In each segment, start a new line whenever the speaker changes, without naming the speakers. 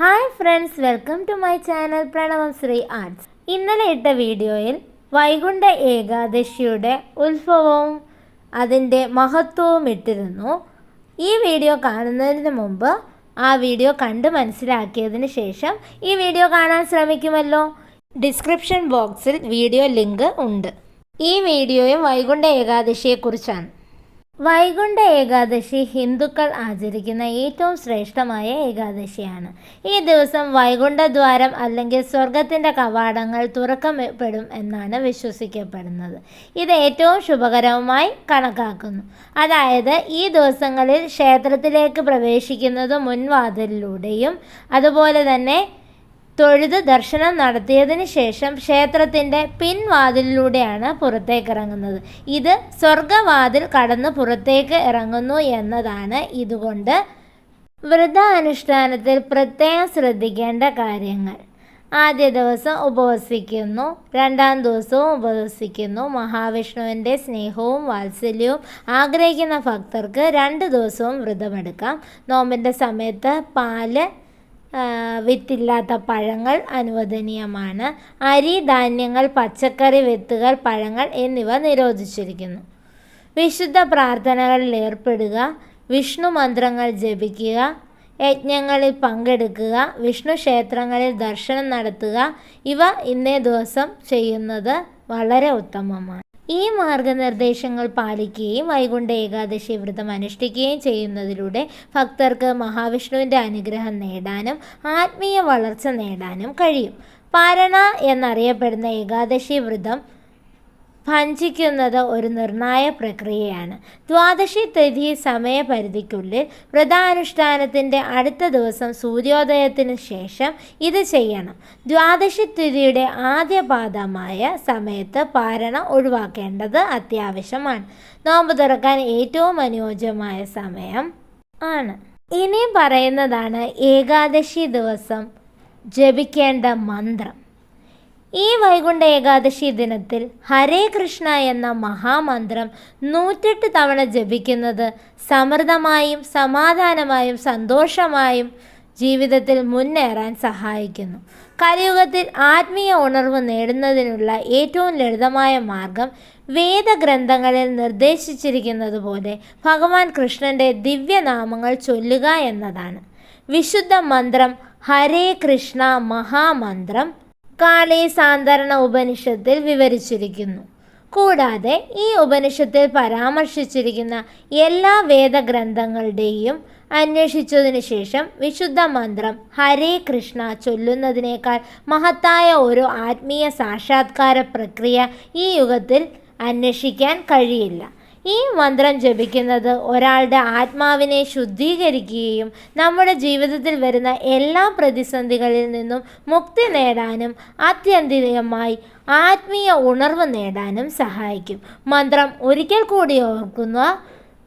Hi friends, welcome to my channel Pranavam Sree Arts. ഇന്നലെ ഇട്ട വീഡിയോയിൽ വൈകുണ്ഠ ഏകാദശിയുടെ ഉത്സവവും അതിൻ്റെ മഹത്വവും ഇട്ടിരുന്നു. ഈ വീഡിയോ കാണുന്നതിന് മുമ്പ് ആ വീഡിയോ കണ്ട് മനസ്സിലാക്കിയതിന് ശേഷം ഈ വീഡിയോ കാണാൻ ശ്രമിക്കുമല്ലോ. ഡിസ്ക്രിപ്ഷൻ ബോക്സിൽ വീഡിയോ ലിങ്ക് ഉണ്ട്. ഈ വീഡിയോയും വൈകുണ്ഠ ഏകാദശിയെക്കുറിച്ചാണ്. വൈകുണ്ഠ ഏകാദശി ഹിന്ദുക്കൾ ആചരിക്കുന്ന ഏറ്റവും ശ്രേഷ്ഠമായ ഏകാദശിയാണ്. ഈ ദിവസം വൈകുണ്ഠദ്വാരം അല്ലെങ്കിൽ സ്വർഗത്തിൻ്റെ കവാടങ്ങൾ തുറക്കപ്പെടും എന്നാണ് വിശ്വസിക്കപ്പെടുന്നത്. ഇത് ഏറ്റവും ശുഭകരമായി കണക്കാക്കുന്നു. അതായത് ഈ ദിവസങ്ങളിൽ ക്ഷേത്രത്തിലേക്ക് പ്രവേശിക്കുന്നത് മുൻവാതിലിലൂടെയും അതുപോലെ തന്നെ തൊഴുത് ദർശനം നടത്തിയതിന് ശേഷം ക്ഷേത്രത്തിൻ്റെ പിൻവാതിലിലൂടെയാണ് പുറത്തേക്ക് ഇറങ്ങുന്നത്. ഇത് സ്വർഗവാതിൽ കടന്ന് പുറത്തേക്ക് ഇറങ്ങുന്നു എന്നതാണ്. ഇതുകൊണ്ട് വ്രതാനുഷ്ഠാനത്തിൽ പ്രത്യേകം ശ്രദ്ധിക്കേണ്ട കാര്യങ്ങൾ: ആദ്യ ദിവസം ഉപവസിക്കുന്നു, രണ്ടാം ദിവസവും ഉപവസിക്കുന്നു. മഹാവിഷ്ണുവിൻ്റെ സ്നേഹവും വാത്സല്യവും ആഗ്രഹിക്കുന്ന ഭക്തർക്ക് 2 ദിവസവും വ്രതമെടുക്കാം. നോമ്പിൻ്റെ സമയത്ത് പാല്, വിത്തില്ലാത്ത പഴങ്ങൾ അനുവദനീയമാണ്. അരി, ധാന്യങ്ങൾ, പച്ചക്കറി, വിത്തുകൾ, പഴങ്ങൾ എന്നിവ നിരോധിച്ചിരിക്കുന്നു. വിശുദ്ധ പ്രാർത്ഥനകളിൽ ഏർപ്പെടുക, വിഷ്ണു മന്ത്രങ്ങൾ ജപിക്കുക, യജ്ഞങ്ങളിൽ പങ്കെടുക്കുക, വിഷ്ണു ക്ഷേത്രങ്ങളിൽ ദർശനം നടത്തുക. ഇവ ഇന്നേ ദിവസം ചെയ്യുന്നത് വളരെ ഉത്തമമാണ്. ഈ മാർഗനിർദ്ദേശങ്ങൾ പാലിക്കുകയും വൈകുണ്ഠ ഏകാദശി വ്രതം അനുഷ്ഠിക്കുകയും ചെയ്യുന്നതിലൂടെ ഭക്തർക്ക് മഹാവിഷ്ണുവിൻ്റെ അനുഗ്രഹം നേടാനും ആത്മീയ വളർച്ച നേടാനും കഴിയും. പാരണ എന്നറിയപ്പെടുന്ന ഏകാദശി വ്രതം ഭഞ്ജിക്കുന്നത് ഒരു നിർണായ പ്രക്രിയയാണ്. ദ്വാദശി തിഥി സമയപരിധിക്കുള്ളിൽ വ്രതാനുഷ്ഠാനത്തിൻ്റെ അടുത്ത ദിവസം സൂര്യോദയത്തിന് ശേഷം ഇത് ചെയ്യണം. ദ്വാദശി തിഥിയുടെ ആദ്യ പാദമായ സമയത്ത് പാരണ ഒഴിവാക്കേണ്ടത് അത്യാവശ്യമാണ്. നോമ്പ് തുറക്കാൻ ഏറ്റവും അനുയോജ്യമായ സമയം ആണ്. ഇനി പറയുന്നതാണ് ഏകാദശി ദിവസം ജപിക്കേണ്ട മന്ത്രം. ഈ വൈകുണ്ഠ ഏകാദശി ദിനത്തിൽ ഹരേ കൃഷ്ണ എന്ന മഹാമന്ത്രം 108 തവണ ജപിക്കുന്നത് സമൃദ്ധമായും സമാധാനമായും സന്തോഷമായും ജീവിതത്തിൽ മുന്നേറാൻ സഹായിക്കുന്നു. കലിയുഗത്തിൽ ആത്മീയ ഉണർവ് നേടുന്നതിനുള്ള ഏറ്റവും ലളിതമായ മാർഗം വേദഗ്രന്ഥങ്ങളിൽ നിർദ്ദേശിച്ചിരിക്കുന്നത് പോലെ ഭഗവാൻ കൃഷ്ണൻ്റെ ദിവ്യനാമങ്ങൾ ചൊല്ലുക എന്നതാണ്. വിശുദ്ധ മന്ത്രം ഹരേ കൃഷ്ണ മഹാമന്ത്രം കാളി സാന്ദർണ ഉപനിഷത്തിൽ വിവരിച്ചിരിക്കുന്നു. കൂടാതെ ഈ ഉപനിഷത്തിൽ പരാമർശിച്ചിരിക്കുന്ന എല്ലാ വേദഗ്രന്ഥങ്ങളുടെയും അന്വേഷിച്ചതിനു ശേഷം വിശുദ്ധ മന്ത്രം ഹരേ കൃഷ്ണ ചൊല്ലുന്നതിനേക്കാൾ മഹത്തായ ഒരു ആത്മീയ സാക്ഷാത്കാര പ്രക്രിയ ഈ യുഗത്തിൽ അന്വേഷിക്കാൻ കഴിയില്ല. ഈ മന്ത്രം ജപിക്കുന്നത് ഒരാളുടെ ആത്മാവിനെ ശുദ്ധീകരിക്കുകയും നമ്മുടെ ജീവിതത്തിൽ വരുന്ന എല്ലാ പ്രതിസന്ധികളിൽ നിന്നും മുക്തി നേടാനും ആത്യന്തികമായി ആത്മീയ ഉണർവ് നേടാനും സഹായിക്കും. മന്ത്രം ഒരിക്കൽ കൂടി ഓർക്കുന്ന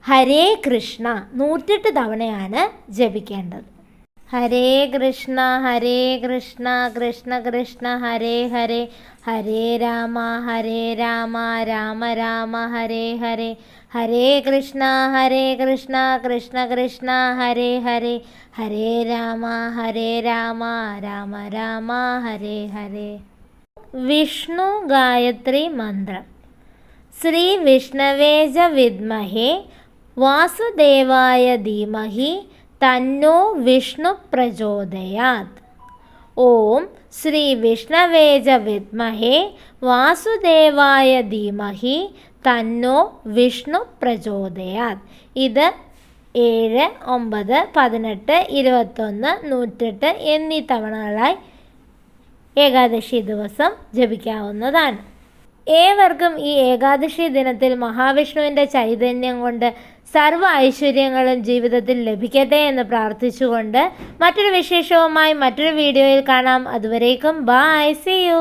ഹരേ കൃഷ്ണ 108 തവണയാണ് ജപിക്കേണ്ടത്. ഹരേ കൃഷ്ണ കൃഷ്ണ കൃഷ്ണ ഹരേ ഹരേ, ഹരേ രാമ രാമ രാമ ഹരേ ഹരേ, ഹരേ കൃഷ്ണ കൃഷ്ണ കൃഷ്ണ ഹരേ ഹരേ, ഹരേ രാമ രാമ രാമ ഹരേ ഹരേ. വിഷ്ണു ഗായത്രി മന്ത്രം. ശ്രീ വിഷ്ണവേജ വിദ്മഹേ വാസുദേവായ ധീമഹി തന്നോ വിഷ്ണു പ്രചോദയാത്. ഓം ശ്രീ വിഷ്ണവേജ വിദ്മഹേ വാസുദേവായ ധീമഹി തന്നോ വിഷ്ണു പ്രചോദയാത്. ഇത് 7, 9, 18, 21, 108 എന്നീ തവണകളായി ഏകാദശി ദിവസം ജപിക്കാവുന്നതാണ്. ഏവർക്കും ഈ ഏകാദശി ദിനത്തിൽ മഹാവിഷ്ണുവിൻ്റെ ചൈതന്യം കൊണ്ട് സർവ്വ ഐശ്വര്യങ്ങളും ജീവിതത്തിൽ ലഭിക്കട്ടെ എന്ന് പ്രാർത്ഥിച്ചുകൊണ്ട് മറ്റൊരു വിശേഷവുമായി മറ്റൊരു വീഡിയോയിൽ കാണാം. അതുവരേക്കും ബൈ, സീ യു.